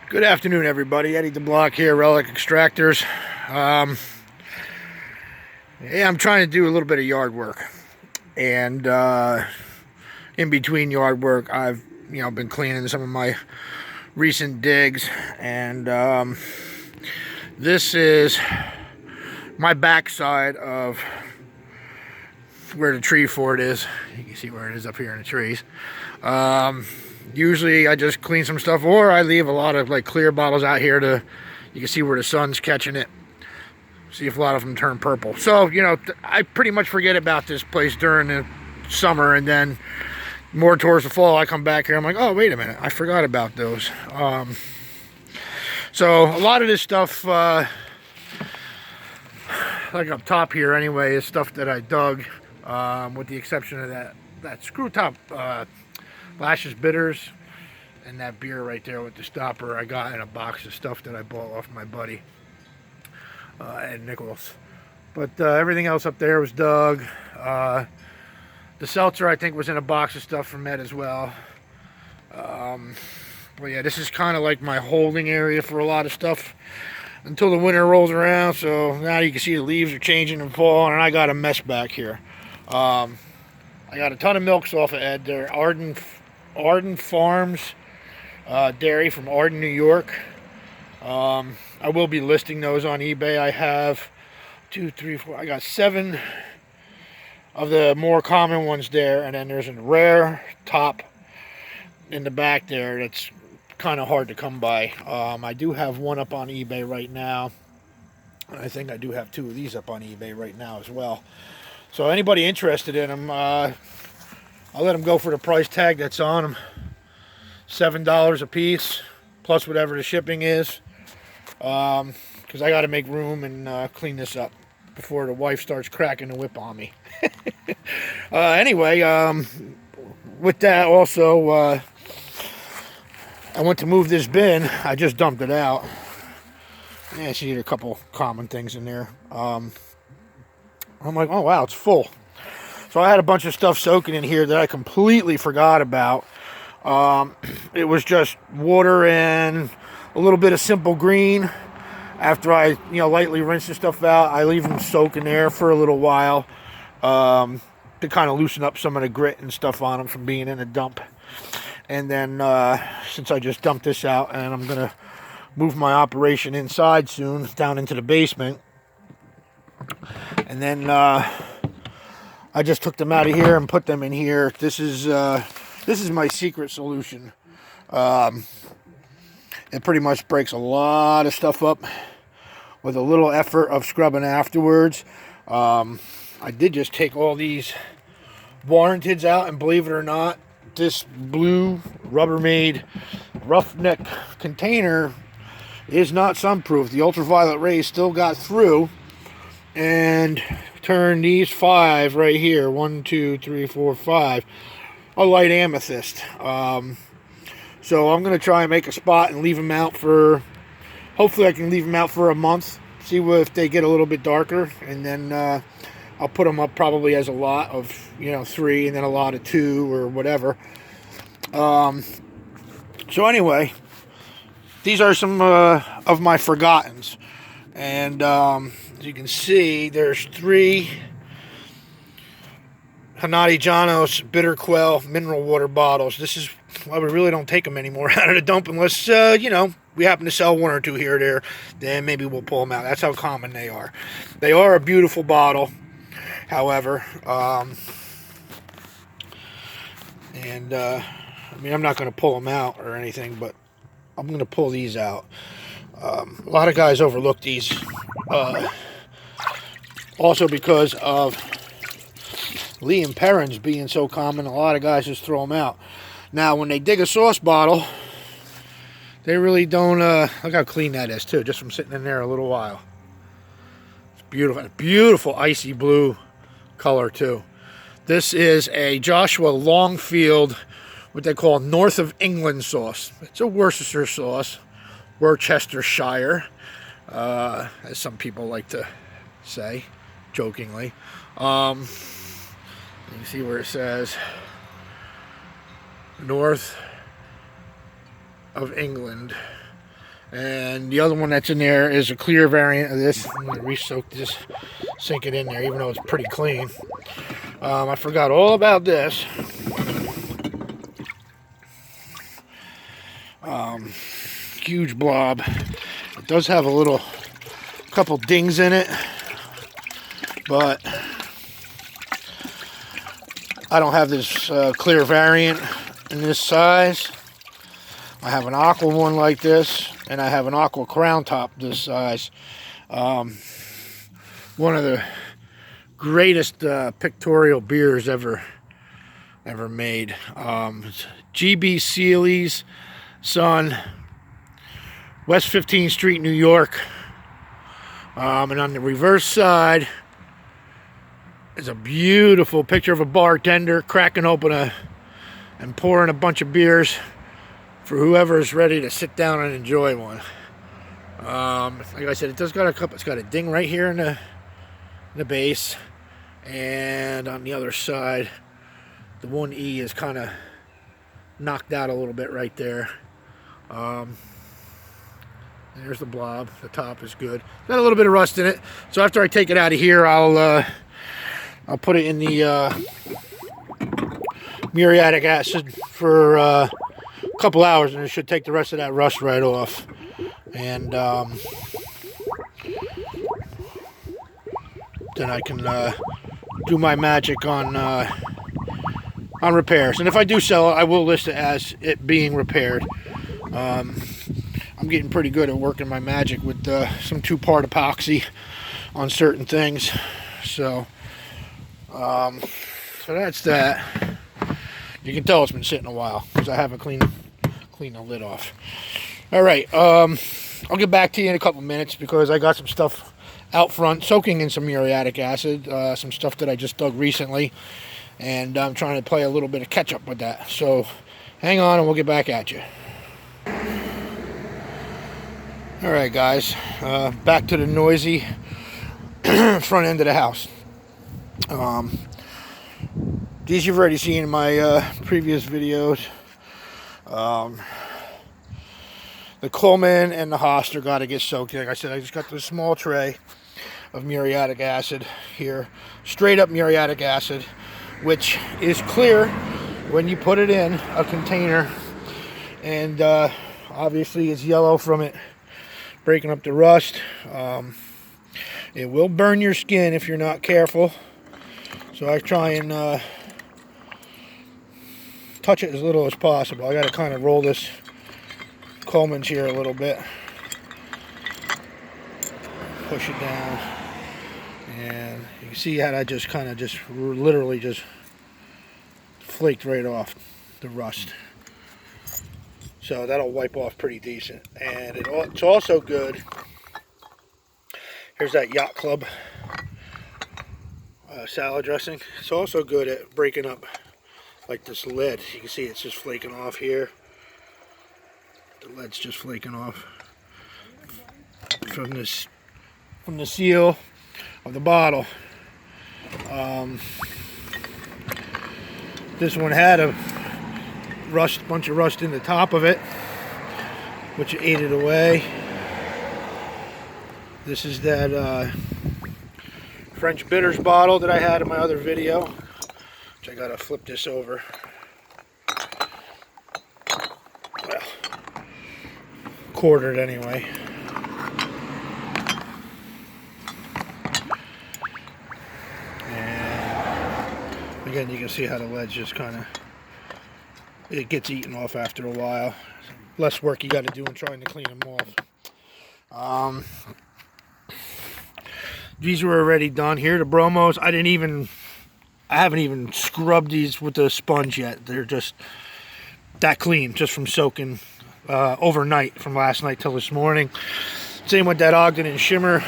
Good afternoon, everybody. Eddie the Block here, Relic Extractors. Um, yeah, I'm trying to do a little bit of yard work, and in between yard work, I've been cleaning some of my recent digs, and this is my backside of where the tree fort is. You can see where it is up here in the trees. Usually I just clean some stuff, or I leave a lot of like clear bottles out here to, you can see where the sun's catching it. See if a lot of them turn purple. So, I pretty much forget about this place during the summer, and then more towards the fall, I come back here, I'm like, oh, wait a minute, I forgot about those. So a lot of this stuff, like up top here anyway, is stuff that I dug, with the exception of that screw top Lashes Bitters and that beer right there with the stopper I got in a box of stuff that I bought off my buddy Ed Nichols. But everything else up there was dug. The seltzer I think was in a box of stuff from Ed as well. But yeah, this is kind of like my holding area for a lot of stuff until the winter rolls around. So now you can see the leaves are changing and falling, and I got a mess back here. I got a ton of milks off of Ed. They're Arden Farms dairy from Arden, New York. I will be listing those on eBay. I have 2, 3, 4. I got 7 of the more common ones there, and then there's a rare top in the back there that's kind of hard to come by. I do have one up on eBay right now, and I think I do have 2 of these up on eBay right now as well. So anybody interested in them, I'll let them go for the price tag that's on them. $7 a piece, plus whatever the shipping is. Because I got to make room and clean this up before the wife starts cracking the whip on me. Anyway, with that also, I went to move this bin. I just dumped it out. Yeah, I see a couple common things in there. I'm like, oh wow, it's full. So I had a bunch of stuff soaking in here that I completely forgot about. It was just water and a little bit of simple green. After I, lightly rinse the stuff out, I leave them soak in there for a little while to kind of loosen up some of the grit and stuff on them from being in a dump. And then since I just dumped this out, and I'm going to move my operation inside soon, down into the basement. And then I just took them out of here and put them in here. This is my secret solution. It pretty much breaks a lot of stuff up with a little effort of scrubbing afterwards. I did just take all these warranteds out, and believe it or not, this blue Rubbermaid roughneck container is not sunproof. The ultraviolet rays still got through and turned these 5 right here, 1, 2, 3, 4, 5, a light amethyst. So I'm going to try and make a spot and leave them out for, hopefully I can leave them out for a month, see if they get a little bit darker, and then I'll put them up probably as a lot of, 3 and then a lot of 2 or whatever. So anyway, these are some of my forgottens. And as you can see, there's 3 Hanati Janos Bitter Quell mineral water bottles. This is why we really don't take them anymore out of the dump unless, we happen to sell 1 or 2 here or there. Then maybe we'll pull them out. That's how common they are. They are a beautiful bottle, however. I'm not going to pull them out or anything, but I'm going to pull these out. A lot of guys overlook these. Also because of Lee and Perrins being so common, a lot of guys just throw them out. Now, when they dig a sauce bottle, they really don't, look how clean that is too, just from sitting in there a little while. It's beautiful, beautiful icy blue color too. This is a Joshua Longfield, what they call North of England sauce. It's a Worcestershire sauce, Worcestershire, as some people like to say, jokingly. You can see where it says North of England. And the other one that's in there is a clear variant of this. I'm going to re-soak this, sink it in there, even though it's pretty clean. I forgot all about this. Huge blob. It does have a couple dings in it, but I don't have this clear variant in this size. I have an aqua one like this, and I have an aqua crown top this size. One of the greatest pictorial beers ever made. It's GB Seeley's Son, West 15th Street, New York. And on the reverse side is a beautiful picture of a bartender cracking open and pouring a bunch of beers for whoever is ready to sit down and enjoy one. Like I said, it does got a cup. It's got a ding right here in the base, and on the other side, the 1E is kind of knocked out a little bit right there. There's the blob. The top is good. Got a little bit of rust in it. So after I take it out of here, I'll put it in the muriatic acid for a couple hours, and it should take the rest of that rust right off. And then I can do my magic on repairs. And if I do sell it, I will list it as it being repaired. I'm getting pretty good at working my magic with some 2-part epoxy on certain things. So that's that. You can tell it's been sitting a while because I haven't cleaned the lid off. All right, I'll get back to you in a couple minutes because I got some stuff out front soaking in some muriatic acid, some stuff that I just dug recently, and I'm trying to play a little bit of catch up with that. So hang on and we'll get back at you. All right, guys, back to the noisy front end of the house. These you've already seen in my previous videos. The Coleman and the Hoster got to get soaked. Like I said, I just got this small tray of muriatic acid here. Straight up muriatic acid, which is clear when you put it in a container. And obviously it's yellow from it breaking up the rust. It will burn your skin if you're not careful. So I try and touch it as little as possible. I got to kind of roll this Coleman's here a little bit. Push it down. And you can see how that just kind of literally just flaked right off the rust. So that'll wipe off pretty decent. And it's also good. Here's that Yacht Club salad dressing. It's also good at breaking up like this lid. You can see it's just flaking off here. The lead's just flaking off from the seal of the bottle. This one had a bunch of rust in the top of it, which ate it away. This is that French bitters bottle that I had in my other video, which I gotta flip this over. Well, quartered anyway. And again, you can see how the lead's just kind of, it gets eaten off after a while. Less work you got to do in trying to clean them off. These were already done here. The bromos, I haven't even scrubbed these with the sponge yet. They're just that clean, just from soaking overnight, from last night till this morning. Same with that Ogden and Shimmer.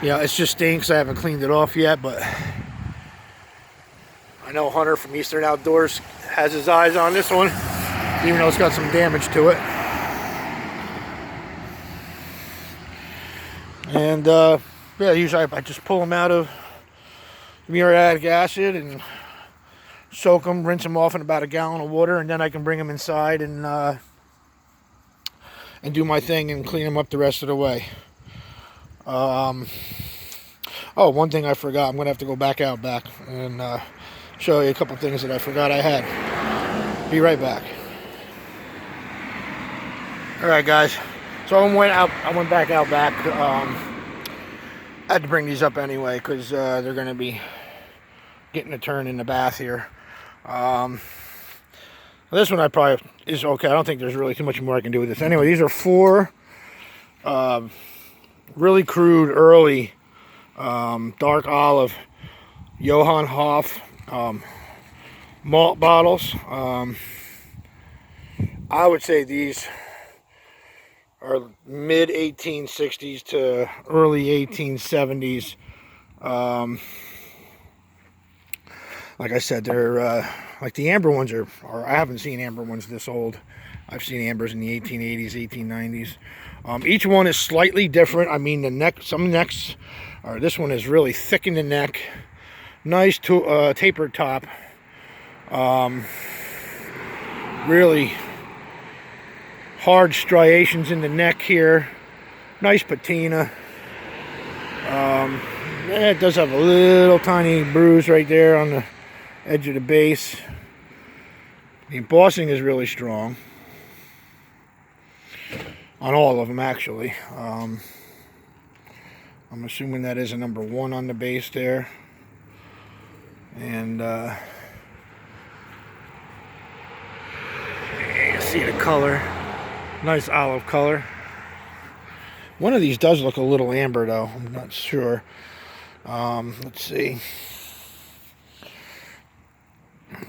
Yeah, it's just stinks. I haven't cleaned it off yet, but I know Hunter from Eastern Outdoors has his eyes on this one, even though it's got some damage to it. And yeah, usually I just pull them out of muriatic acid and soak them, rinse them off in about a gallon of water, and then I can bring them inside and and do my thing and clean them up the rest of the way. Oh, one thing I forgot. I'm going to have to go back out and show you a couple things that I forgot I had. Be right back. Alright guys, so I went back out back. I had to bring these up anyway because they're going to be getting a turn in the bath here. This one is okay. I don't think there's really too much more I can do with this. Anyway, these are 4 really crude early dark olive Johann Hoff malt bottles. I would say these are mid 1860s to early 1870s. Like I said, they're like the amber ones are I haven't seen amber ones this old. I've seen ambers in the 1880s, 1890s. Each one is slightly different. I mean, the neck, some necks, or this one is really thick in the neck, nice tapered top, really hard striations in the neck here, nice patina. It does have a little tiny bruise right there on the edge of the base. The embossing is really strong on all of them, actually. I'm assuming that is a number 1 on the base there, and you see the color, nice olive color. One of these does look a little amber though, I'm not sure. Let's see.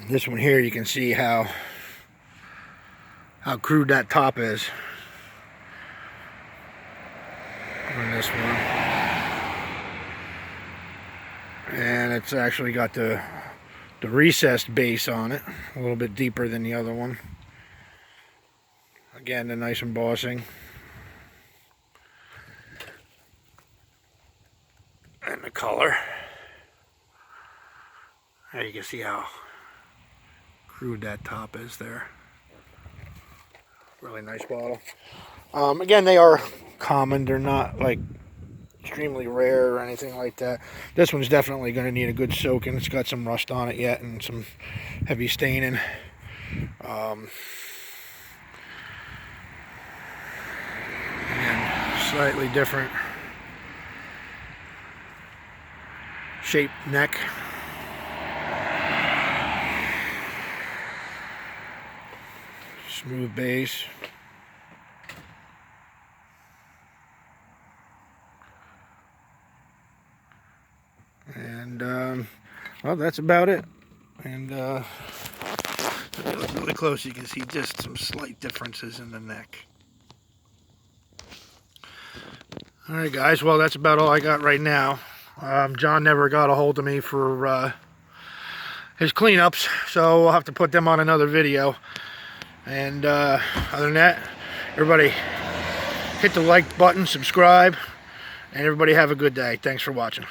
This one here, you can see how crude that top is on this one, and it's actually got the recessed base on it, a little bit deeper than the other one. Again, the nice embossing. And the color. There you can see how crude that top is there. Really nice bottle. Again, they are common. They're not like extremely rare or anything like that. This one's definitely going to need a good soaking. It's got some rust on it yet and some heavy staining. Again, slightly different shaped neck. Smooth base. And well, that's about it. And if you look really close, you can see just some slight differences in the neck. Alright guys, well that's about all I got right now. John never got a hold of me for his cleanups, so we'll have to put them on another video. And other than that, everybody hit the like button, subscribe, and everybody have a good day. Thanks for watching.